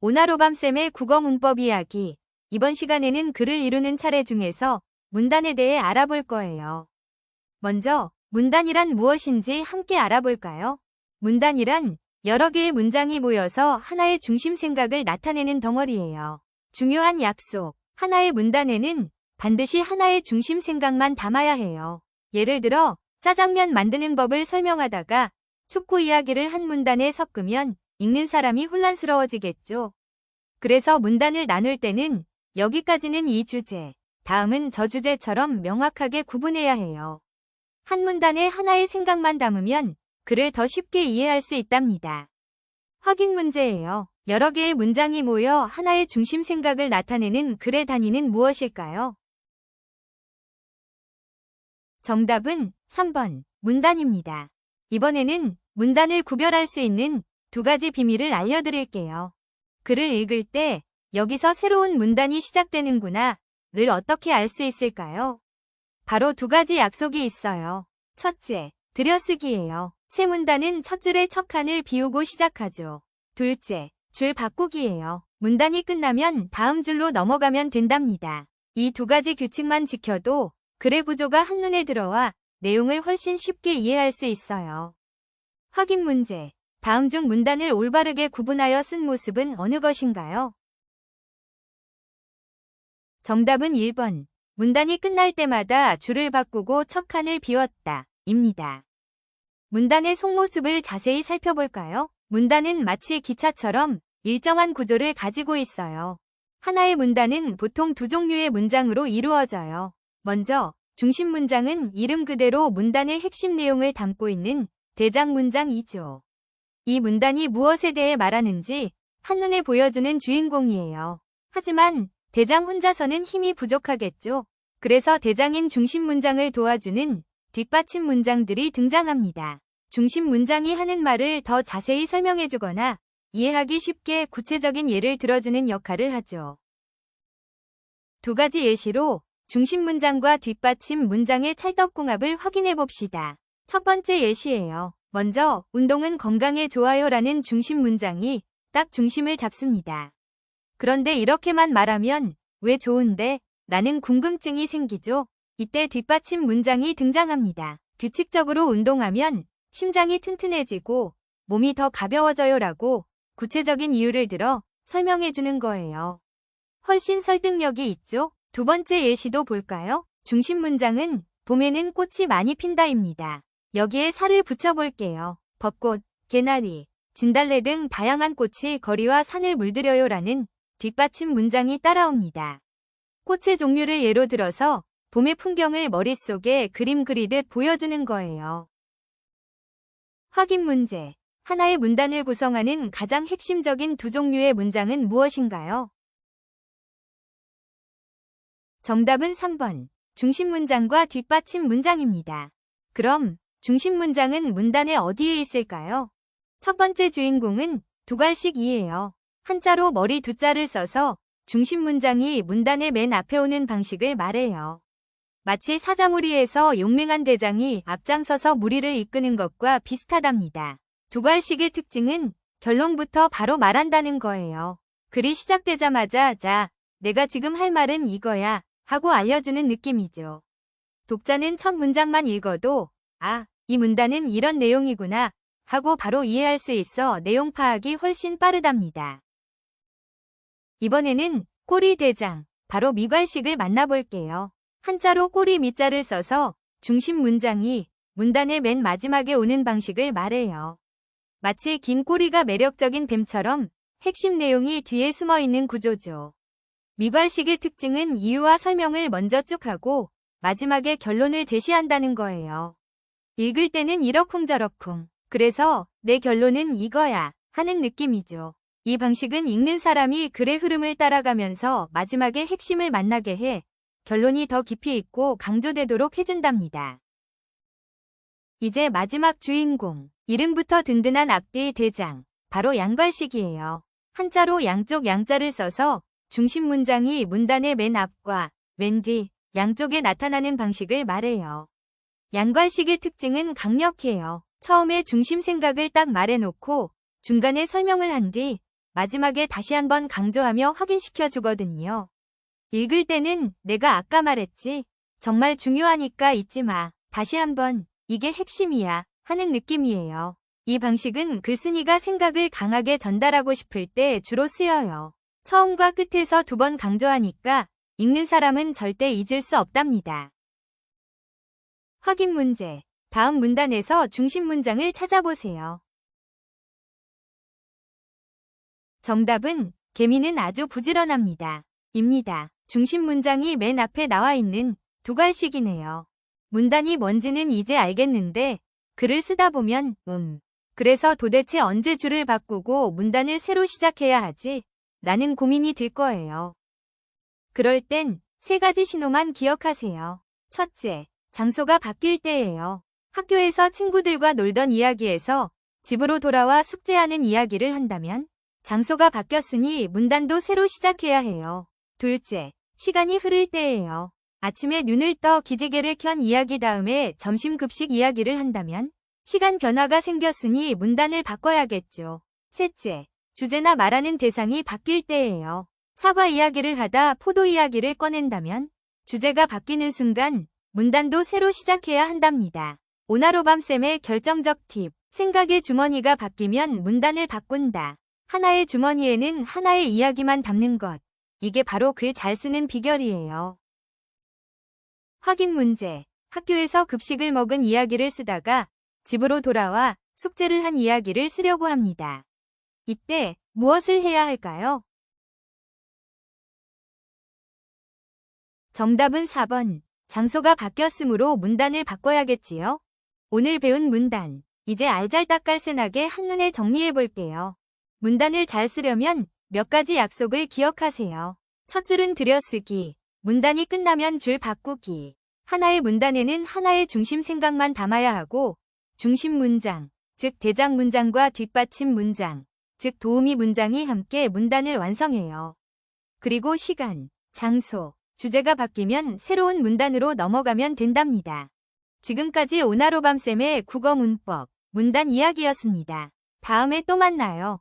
오나로밤쌤의 국어 문법 이야기. 이번 시간에는 글을 이루는 차례 중에서 문단에 대해 알아볼 거예요. 먼저 문단이란 무엇인지 함께 알아볼까요? 문단이란 여러 개의 문장이 모여서 하나의 중심 생각을 나타내는 덩어리예요. 중요한 약속. 하나의 문단에는 반드시 하나의 중심 생각만 담아야 해요. 예를 들어 짜장면 만드는 법을 설명하다가 축구 이야기를 한 문단에 섞으면 읽는 사람이 혼란스러워지겠죠. 그래서 문단을 나눌 때는 여기까지는 이 주제, 다음은 저 주제처럼 명확하게 구분해야 해요. 한 문단에 하나의 생각만 담으면 글을 더 쉽게 이해할 수 있답니다. 확인 문제예요. 여러 개의 문장이 모여 하나의 중심 생각을 나타내는 글의 단위는 무엇일까요? 정답은 3번 문단입니다. 이번에는 문단을 구별할 수 있는 두 가지 비밀을 알려드릴게요. 글을 읽을 때 여기서 새로운 문단이 시작되는구나 를 어떻게 알 수 있을까요? 바로 두 가지 약속이 있어요. 첫째, 들여쓰기예요. 새 문단은 첫 줄의 첫 칸을 비우고 시작하죠. 둘째, 줄 바꾸기예요. 문단이 끝나면 다음 줄로 넘어가면 된답니다. 이 두 가지 규칙만 지켜도 글의 구조가 한눈에 들어와 내용을 훨씬 쉽게 이해할 수 있어요. 확인 문제. 다음 중 문단을 올바르게 구분하여 쓴 모습은 어느 것인가요? 정답은 1번. 문단이 끝날 때마다 줄을 바꾸고 첫 칸을 비웠다. 입니다. 문단의 속모습을 자세히 살펴볼까요? 문단은 마치 기차처럼 일정한 구조를 가지고 있어요. 하나의 문단은 보통 두 종류의 문장으로 이루어져요. 먼저 중심 문장은 이름 그대로 문단의 핵심 내용을 담고 있는 대장 문장이죠. 이 문단이 무엇에 대해 말하는지 한눈에 보여주는 주인공이에요. 하지만 대장 혼자서는 힘이 부족하겠죠. 그래서 대장인 중심 문장을 도와주는 뒷받침 문장들이 등장합니다. 중심 문장이 하는 말을 더 자세히 설명해주거나 이해하기 쉽게 구체적인 예를 들어주는 역할을 하죠. 두 가지 예시로 중심 문장과 뒷받침 문장의 찰떡궁합을 확인해 봅시다. 첫 번째 예시예요. 먼저 운동은 건강에 좋아요라는 중심 문장이 딱 중심을 잡습니다. 그런데 이렇게만 말하면 왜 좋은데? 라는 궁금증이 생기죠. 이때 뒷받침 문장이 등장합니다. 규칙적으로 운동하면 심장이 튼튼해지고 몸이 더 가벼워져요 라고 구체적인 이유를 들어 설명해주는 거예요. 훨씬 설득력이 있죠? 두 번째 예시도 볼까요? 중심 문장은 봄에는 꽃이 많이 핀다입니다. 여기에 살을 붙여볼게요. 벚꽃, 개나리, 진달래 등 다양한 꽃이 거리와 산을 물들여요 라는 뒷받침 문장이 따라옵니다. 꽃의 종류를 예로 들어서 봄의 풍경을 머릿속에 그림 그리듯 보여주는 거예요. 확인 문제. 하나의 문단을 구성하는 가장 핵심적인 두 종류의 문장은 무엇인가요? 정답은 3번. 중심 문장과 뒷받침 문장입니다. 그럼 중심 문장은 문단의 어디에 있을까요? 첫 번째 주인공은 두괄식이에요. 한자로 머리 두자를 써서 중심 문장이 문단의 맨 앞에 오는 방식을 말해요. 마치 사자무리에서 용맹한 대장이 앞장서서 무리를 이끄는 것과 비슷하답니다. 두괄식의 특징은 결론부터 바로 말한다는 거예요. 글이 시작되자마자 자, 내가 지금 할 말은 이거야 하고 알려주는 느낌이죠. 독자는 첫 문장만 읽어도 아, 이 문단은 이런 내용이구나 하고 바로 이해할 수 있어 내용 파악이 훨씬 빠르답니다. 이번에는 꼬리 대장, 바로 미괄식을 만나볼게요. 한자로 꼬리 미자를 써서 중심 문장이 문단의 맨 마지막에 오는 방식을 말해요. 마치 긴 꼬리가 매력적인 뱀처럼 핵심 내용이 뒤에 숨어있는 구조죠. 미괄식의 특징은 이유와 설명을 먼저 쭉 하고 마지막에 결론을 제시한다는 거예요. 읽을 때는 이러쿵저러쿵, 그래서 내 결론은 이거야 하는 느낌이죠. 이 방식은 읽는 사람이 글의 흐름을 따라가면서 마지막에 핵심을 만나게 해 결론이 더 깊이 있고 강조되도록 해준답니다. 이제 마지막 주인공, 이름부터 든든한 앞뒤 대장, 바로 양괄식이에요. 한자로 양쪽 양자를 써서 중심 문장이 문단의 맨 앞과 맨 뒤, 양쪽에 나타나는 방식을 말해요. 양괄식의 특징은 강력해요. 처음에 중심 생각을 딱 말해놓고 중간에 설명을 한 뒤 마지막에 다시 한번 강조하며 확인시켜 주거든요. 읽을 때는 내가 아까 말했지. 정말 중요하니까 잊지 마. 다시 한번 이게 핵심이야 하는 느낌이에요. 이 방식은 글쓴이가 생각을 강하게 전달하고 싶을 때 주로 쓰여요. 처음과 끝에서 2번 강조하니까 읽는 사람은 절대 잊을 수 없답니다. 확인 문제. 다음 문단에서 중심 문장을 찾아보세요. 정답은 개미는 아주 부지런합니다. 입니다. 중심 문장이 맨 앞에 나와 있는 두 갈씩이네요. 문단이 뭔지는 이제 알겠는데 글을 쓰다 보면 그래서 도대체 언제 줄을 바꾸고 문단을 새로 시작해야 하지? 라는 고민이 들 거예요. 그럴 땐 3가지 신호만 기억하세요. 첫째, 장소가 바뀔 때예요. 학교에서 친구들과 놀던 이야기에서 집으로 돌아와 숙제하는 이야기를 한다면 장소가 바뀌었으니 문단도 새로 시작해야 해요. 둘째, 시간이 흐를 때예요. 아침에 눈을 떠 기지개를 켠 이야기 다음에 점심 급식 이야기를 한다면 시간 변화가 생겼으니 문단을 바꿔야겠죠. 셋째, 주제나 말하는 대상이 바뀔 때예요. 사과 이야기를 하다 포도 이야기를 꺼낸다면 주제가 바뀌는 순간 문단도 새로 시작해야 한답니다. 오나로밤쌤의 결정적 팁. 생각의 주머니가 바뀌면 문단을 바꾼다. 하나의 주머니에는 하나의 이야기만 담는 것. 이게 바로 글 잘 쓰는 비결이에요. 확인 문제. 학교에서 급식을 먹은 이야기를 쓰다가 집으로 돌아와 숙제를 한 이야기를 쓰려고 합니다. 이때 무엇을 해야 할까요? 정답은 4번. 장소가 바뀌었으므로 문단을 바꿔야겠지요? 오늘 배운 문단. 이제 알잘딱깔센하게 한눈에 정리해 볼게요. 문단을 잘 쓰려면 몇 가지 약속을 기억하세요. 첫 줄은 들여쓰기. 문단이 끝나면 줄 바꾸기. 하나의 문단에는 하나의 중심 생각만 담아야 하고 중심 문장, 즉 대장 문장과 뒷받침 문장, 즉 도우미 문장이 함께 문단을 완성해요. 그리고 시간, 장소, 주제가 바뀌면 새로운 문단으로 넘어가면 된답니다. 지금까지 오나로밤쌤의 국어 문법, 문단 이야기였습니다. 다음에 또 만나요.